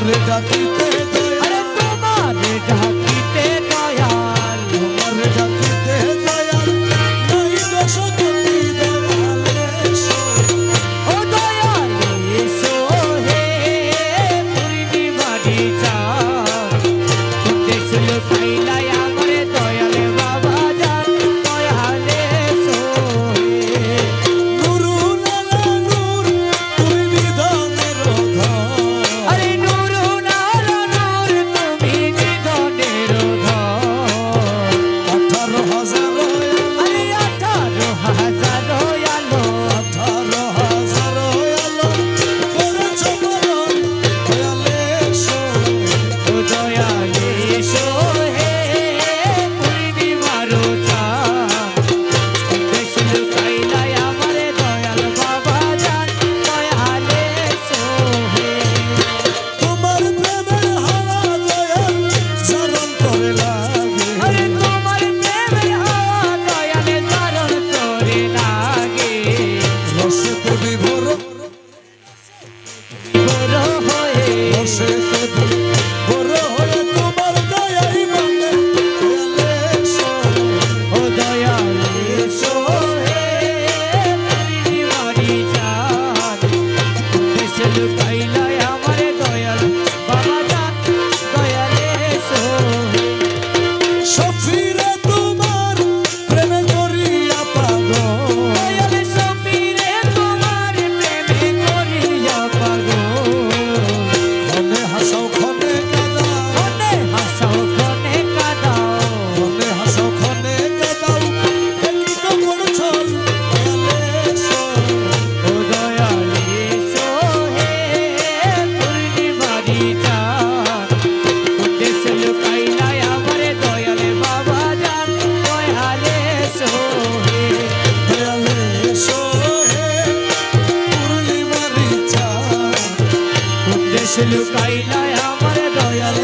তোমারে ডাকিতে দয়াল, তোমারে ডাকিতে দয়াল, তোমারে ডাকিতে দয়াল, নাই দোষ করি দয়াল এসো। ও দয়াল এসো হে পূর্ণিমারি চাঁদ, দেশ লুকাইলাই আমার দয়াল বাবা যান, দয়াল এসো হে। নুরুল আলা নূর তুমি নিধনের ধন, আরে নুরুল আলা নূর তুমি নিধনের ধন, 18,000 আরে 18,000 আলো, 18,000 আলো করেছ বরণ দয়াল এসো। ও দয়াল এসো হে পূর্ণিমার চাঁদ, দেশ লুকাইলাই আমার দয়াল বাবা যান, দয়াল এসো হে। তোমার প্রেমের হাওয়া দয়াল চরণ করে লাগে, আরে তোমার প্রেমের হাওয়া দয়াল ধারণ করে লাগে, রসেতে বিভোর বড় হয়ে রসেতে বিভোর হয়ে তোমার দয়াই বলে দয়াল এসো। ও দয়াল এসো হে পূর্ণিমারি চাঁদ, দেশ লুকাইলাই আমার দয়াল বাবা যান, দয়াল এসো হে। সফিরে তোমার প্রেমে করিয়া পাগল, দয়াল সফিরে তোমার প্রেমে করিয়া পাগল, মনে হাসাও ক্ষণে কাঁদাও, মনে হাসাও ক্ষণে কাঁদাও, মনে হাসাও ক্ষণে কাঁদাও, একই তো করছল দয়াল এসো। ও দয়াল এসো হে পূর্ণিমারি চাঁদ, দেশ লুকাইলাই আমার দয়াল বাবা যান, দয়াল এসো হে। দয়াল এসো হে পূর্ণিমারি চাঁদ, দেশ লুকাইলাই আমার দয়াল